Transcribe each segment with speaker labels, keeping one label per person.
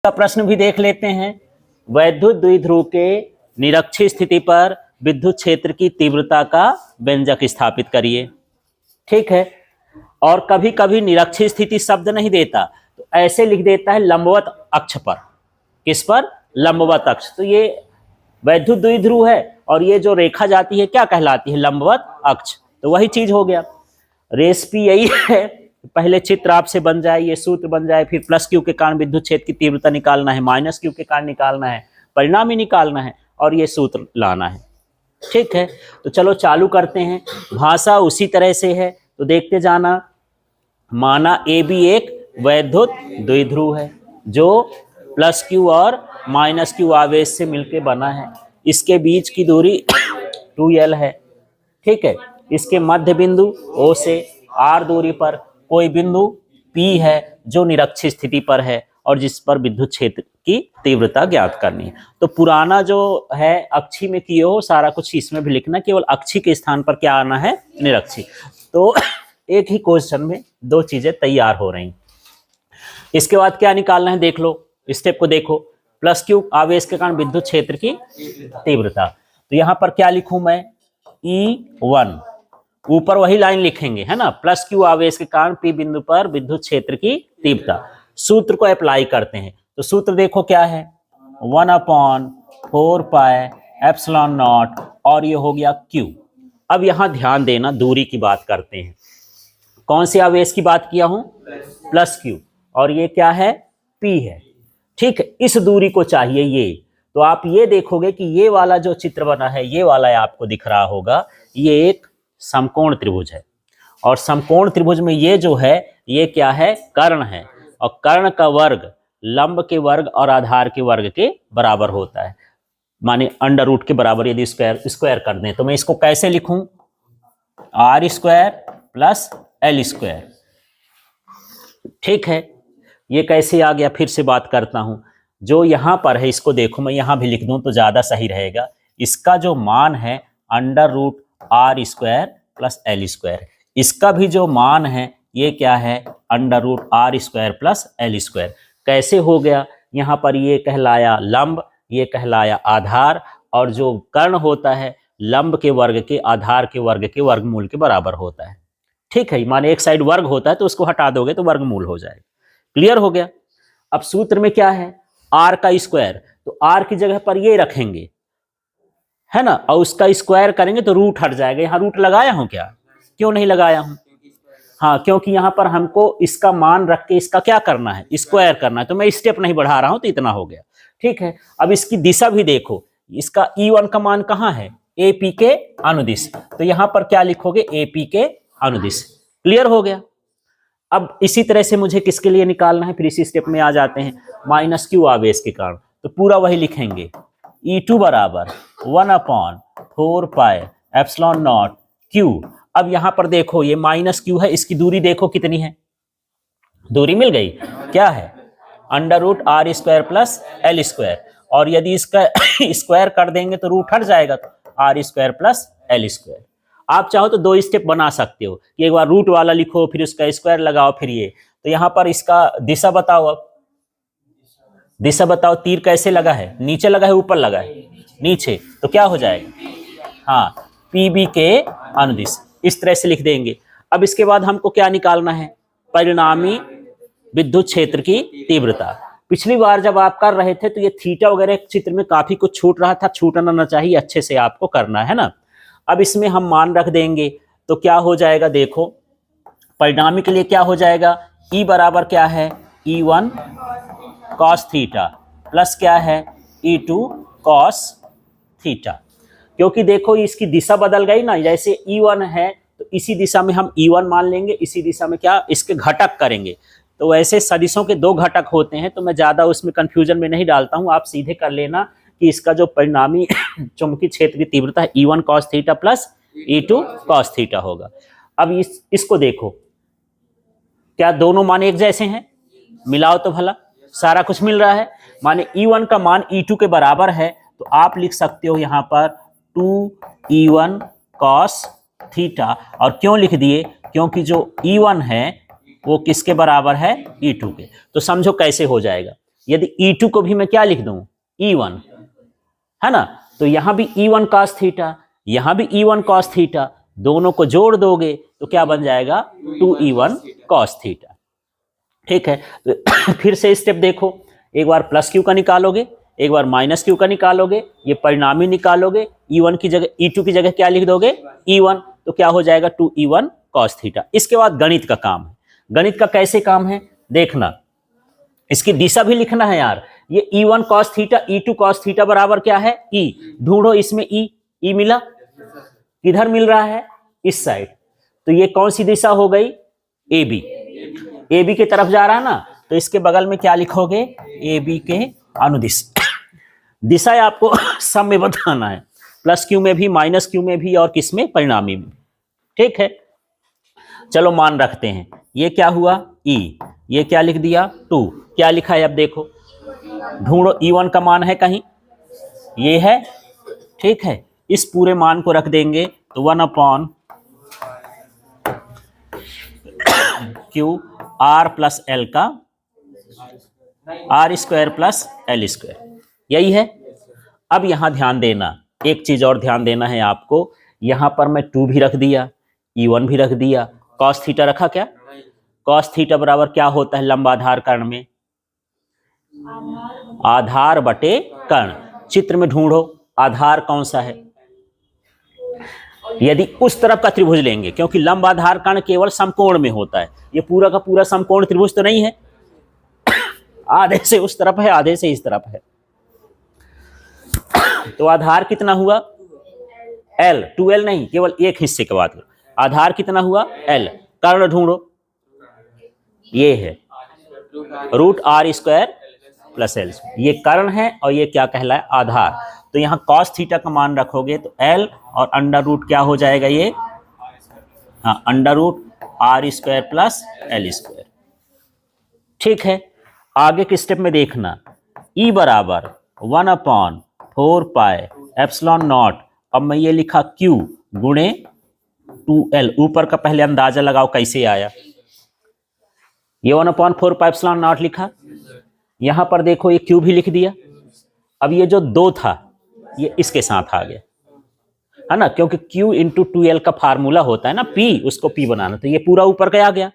Speaker 1: का प्रश्न भी देख लेते हैं। वैद्युत द्विध्रुव के निरक्षीय स्थिति पर विद्युत क्षेत्र की तीव्रता का व्यंजक स्थापित करिए। ठीक है, और कभी कभी निरक्षीय स्थिति शब्द नहीं देता तो ऐसे लिख देता है लंबवत अक्ष पर। किस पर? लंबवत अक्ष। तो ये वैद्युत द्विध्रुव है और ये जो रेखा जाती है क्या कहलाती है? लंबवत अक्ष। तो वही चीज हो गया। रेसिपी यही है, पहले चित्र आपसे बन जाए, ये सूत्र बन जाए, फिर प्लस क्यू के कारण विद्युत क्षेत्र की तीव्रता निकालना है, माइनस क्यू के कारण निकालना है, परिणाम ही निकालना है और ये सूत्र लाना है। ठीक है, तो चलो चालू करते हैं। भाषा उसी तरह से है तो देखते जाना। माना ए बी एक वैद्युत द्विध्रुव है जो प्लस क्यू और माइनस क्यू आवेश से मिलकर बना है। इसके बीच की दूरी 2L है। ठीक है, इसके मध्य बिंदु O से R दूरी पर कोई बिंदु P है जो निरक्षीय स्थिति पर है और जिस पर विद्युत क्षेत्र की तीव्रता ज्ञात करनी है। तो पुराना जो है अक्षी में किए हो सारा कुछ इसमें भी लिखना, केवल अक्षी के स्थान पर क्या आना है? निरक्षी। तो एक ही क्वेश्चन में दो चीजें तैयार हो रही। इसके बाद क्या निकालना है देख लो, स्टेप को देखो। प्लस क्यू आवेश के कारण विद्युत क्षेत्र की तीव्रता। तो यहां पर क्या लिखूं मैं? E1, ऊपर वही लाइन लिखेंगे है ना, प्लस क्यू आवेश के कारण P बिंदु पर विद्युत क्षेत्र की तीव्रता। सूत्र को अप्लाई करते हैं तो सूत्र देखो क्या है? 1/4 पाई एप्सिलॉन नॉट और ये हो गया Q। अब यहां ध्यान देना, दूरी की बात करते हैं। कौन से आवेश की बात किया हूं? प्लस क्यू, और ये क्या है? P है। ठीक है, इस दूरी को चाहिए ये। तो आप ये देखोगे कि ये वाला जो चित्र बना है, ये वाला आपको दिख रहा होगा, ये एक समकोण त्रिभुज है और समकोण त्रिभुज में ये जो है ये क्या है? कर्ण है। और कर्ण का वर्ग लंब के वर्ग और आधार के वर्ग के बराबर होता है, माने अंडर रूट के बराबर। यदि स्क्वायर कर दें तो मैं इसको कैसे लिखूं? R² plus L²। ठीक है, ये कैसे आ गया? फिर से बात करता हूं। जो यहां पर है इसको देखो, मैं यहां भी लिख दूं तो ज्यादा सही रहेगा। इसका जो मान है √R² प्लस L², इसका भी जो मान है ये क्या है? √R² plus L²। कैसे हो गया? यहाँ पर ये कहलाया लंब, ये कहलाया आधार, और जो कर्ण होता है लंब के वर्ग के आधार के वर्ग के वर्गमूल के बराबर होता है। ठीक है, माने एक साइड वर्ग होता है तो उसको हटा दोगे तो वर्गमूल हो जाएगा। क्लियर हो गया? अब सूत्र में क्या है? R का स्क्वायर, तो R की जगह पर ये रखेंगे है ना, और उसका स्क्वायर करेंगे तो रूट हट जाएगा। यहाँ रूट लगाया हूं क्या? क्यों नहीं लगाया हूं? हाँ, क्योंकि यहाँ पर हमको इसका मान रख के इसका क्या करना है? स्क्वायर करना है। तो मैं स्टेप नहीं बढ़ा रहा हूं, तो इतना हो गया। ठीक है, अब इसकी दिशा भी देखो। इसका E1 का मान कहाँ है? AP के अनुदिश। तो यहाँ पर क्या लिखोगे? AP के अनुदिश। क्लियर हो गया? अब इसी तरह से मुझे किसके लिए निकालना है? फिर इसी स्टेप में आ जाते हैं। माइनस क्यू आवेश के कारण, तो पूरा वही लिखेंगे। E2 बराबर 1/4 पाई एप्सिलॉन नॉट Q। अब यहां पर देखो ये माइनस क्यू है, इसकी दूरी देखो कितनी है? दूरी मिल गई। क्या है? √R² plus L²। और यदि इसका स्क्वायर कर देंगे तो रूट हट जाएगा, तो R² प्लस L²। आप चाहो तो दो स्टेप बना सकते हो कि एक बार रूट वाला लिखो फिर उसका स्क्वायर लगाओ फिर ये। तो यहां पर इसका दिशा बताओ। अब दिशा बताओ, तीर कैसे लगा है? नीचे लगा है ऊपर लगा है? नीचे। तो क्या हो जाएगा? हाँ, PB के अनुदिश। इस तरह से लिख देंगे। अब इसके बाद हमको क्या निकालना है? परिणामी विद्युत क्षेत्र की तीव्रता। पिछली बार जब आप कर रहे थे तो ये थीटा वगैरह चित्र में काफी कुछ छूट रहा था, छूटना ना चाहिए, अच्छे से आपको करना है ना। अब इसमें हम मान रख देंगे तो क्या हो जाएगा? देखो, परिणामी के लिए क्या हो जाएगा? E बराबर क्या है? E1 cos थीटा प्लस क्या है? E2 cos theta. क्योंकि देखो इसकी दिशा बदल गई ना, जैसे E1 है तो इसी दिशा में हम E1 मान लेंगे, इसी दिशा में क्या इसके घटक करेंगे। तो वैसे सदिशों के दो घटक होते हैं, तो मैं ज्यादा उसमें कंफ्यूजन में नहीं डालता हूं। आप सीधे कर लेना कि इसका जो परिणामी चुंबकीय क्षेत्र की तीव्रता है E1 cos theta plus E2 cos theta होगा। अब इसको देखो, क्या दोनों मान एक जैसे हैं? मिलाओ तो भला, सारा कुछ मिल रहा है। माने E1 का मान E2 के बराबर है, तो आप लिख सकते हो यहाँ पर 2E1 cos थीटा। और क्यों लिख दिए? क्योंकि जो E1 है वो किसके बराबर है? E2 के। तो समझो कैसे हो जाएगा। यदि E2 को भी मैं क्या लिख दूं, E1, है ना, तो यहां भी E1 cos थीटा, यहां भी E1 cos थीटा, दोनों को जोड़ दोगे तो क्या बन जाएगा, 2E1 cos थीटा। ठीक है, तो फिर से स्टेप देखो, एक बार प्लस क्यू का निकालोगे, एक बार माइनस क्यू का निकालोगे, ये परिणामी निकालोगे, E1 की जगह E2 की जगह क्या लिख दोगे, E1, तो क्या हो जाएगा 2E1 cos थीटा। इसके बाद गणित का काम है। गणित का कैसे काम है देखना, इसकी दिशा भी लिखना है यार। ये E1 cos theta, E2 cos theta बराबर क्या है, E, ढूंढो इसमें E मिला, किधर मिल रहा है, इस साइड, तो ये कौन सी दिशा हो गई, AB, AB की तरफ जा रहा है ना, तो इसके बगल में क्या लिखोगे, AB के अनुदिश। दिशा आपको सब में बताना है, प्लस क्यू में भी, माइनस क्यू में भी, और किस में, परिणामी में। ठीक है, चलो मान रखते हैं, ये क्या हुआ E, ये क्या लिख दिया 2, क्या लिखा है अब देखो, ढूंढो E1 का मान है कहीं, ये है, ठीक है, इस पूरे मान को रख देंगे तो 1/q r प्लस एल का r square plus L square, यही है। अब यहां ध्यान देना, एक चीज और ध्यान देना है आपको, यहां पर मैं 2 भी रख दिया, E1 भी रख दिया, cos थीटा रखा क्या, cos थीटा बराबर क्या होता है लंब आधार कर्ण में, आधार बटे कर्ण। चित्र में ढूंढो आधार कौन सा है, यदि उस तरफ का त्रिभुज लेंगे, क्योंकि लंब आधार कर्ण केवल समकोण में होता है, ये पूरा का पूरा समकोण त्रिभुज तो नहीं है, आधे से उस तरफ है, आधे से इस तरफ है, तो आधार कितना हुआ L, 2L नहीं, केवल एक हिस्से की बात करो, आधार कितना हुआ L, कर्ण ढूंढो, ये है √r² प्लस L, ये कर्ण है और ये क्या कहलाए, आधार। तो यहां cos थीटा का मान रखोगे तो L और अंडर क्या हो जाएगा ये, हाँ, √r² प्लस L²। ठीक है, आगे के स्टेप में देखना, E बराबर 1/4πε0, अब मैं ये लिखा Q गुणे 2L, ऊपर का पहले अंदाजा लगाओ कैसे आया, ये 1/4πε0 लिखा, यहां पर देखो ये Q भी लिख दिया, अब ये जो 2 था ये इसके साथ आ गया, है ना, क्योंकि Q इंटू 2L का फार्मूला होता है ना P, उसको P बनाना, तो ये पूरा ऊपर का आ गया।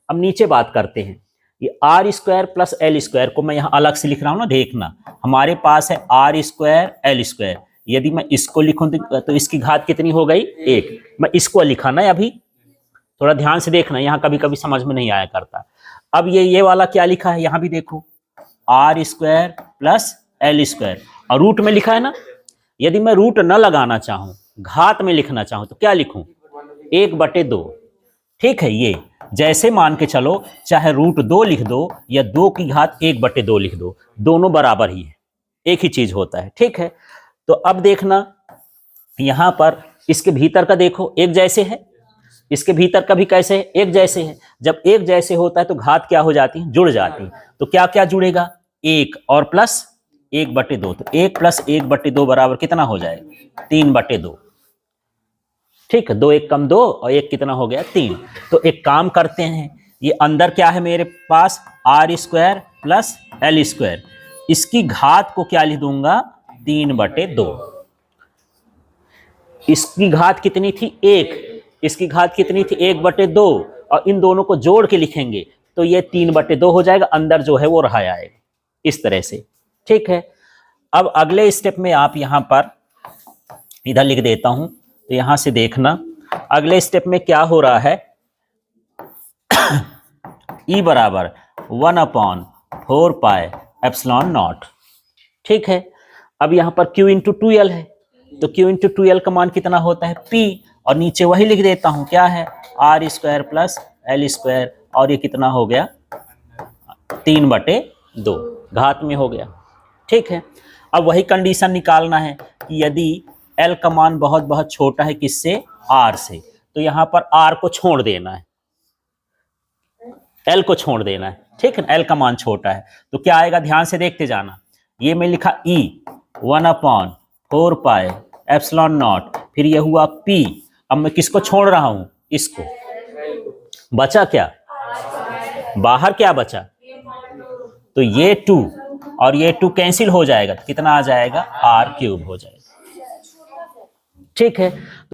Speaker 1: अब नीचे बात करते हैं, ये r² प्लस L² को मैं यहां अलग से लिख रहा हूं ना, देखना हमारे पास है r² L², यदि मैं इसको लिखूं तो इसकी घात कितनी हो गई 1, मैं इसको लिखा ना, अभी थोड़ा ध्यान से देखना, यहां कभी कभी समझ में नहीं आया करता। अब ये वाला क्या लिखा है, यहां भी देखो r² प्लस L², और रूट में लिखा है ना, यदि मैं रूट न लगाना चाहूं, घात में लिखना चाहूं तो क्या लिखूं, 1/2। ठीक है, ये जैसे मान के चलो, चाहे √2 लिख दो या 2 की घात 1/2 लिख दो, दोनों बराबर ही है, एक ही चीज होता है। ठीक है, तो अब देखना यहां पर इसके भीतर का देखो, एक जैसे है, इसके भीतर का भी कैसे है, एक जैसे है। जब एक जैसे होता है तो घात क्या हो जाती है, जुड़ जाती है, तो क्या क्या जुड़ेगा, 1 और प्लस 1/2, तो 1 प्लस 1/2 बराबर कितना हो जाएगा, 3/2। ठीक है, 2 1 कम 2 और 1 कितना हो गया, 3। तो एक काम करते हैं, ये अंदर क्या है मेरे पास, r² प्लस L², इसकी घात को क्या लिख दूंगा, 3/2। इसकी घात कितनी थी 1, इसकी घात कितनी थी 1/2, और इन दोनों को जोड़ के लिखेंगे तो ये 3/2 हो जाएगा, अंदर जो है वो रहा आएगा इस तरह से। ठीक है, अब अगले स्टेप में आप यहां पर इधर लिख देता हूं, तो यहां से देखना अगले स्टेप में क्या हो रहा है, E बराबर 1/4πε0। ठीक है, अब यहां पर Q इंटू 2L है, तो Q इंटू 2L का मान कितना होता है P, और नीचे वही लिख देता हूं, क्या है r² प्लस L², और ये कितना हो गया 3/2, घात में हो गया। ठीक है, अब वही कंडीशन निकालना है कि यदि L का मान बहुत बहुत छोटा है किससे, R से, तो यहां पर R को छोड़ देना है, L को छोड़ देना है। ठीक है, L का मान छोटा है तो क्या आएगा, ध्यान से देखते जाना, ये मैं लिखा E 1/4πε0, फिर ये हुआ P, अब मैं किसको छोड़ रहा हूं, इसको, बचा क्या, बाहर क्या बचा, तो ये 2, और ये 2 कैंसिल हो जाएगा, कितना आ जाएगा, r³ हो जाएगा। ठीक है,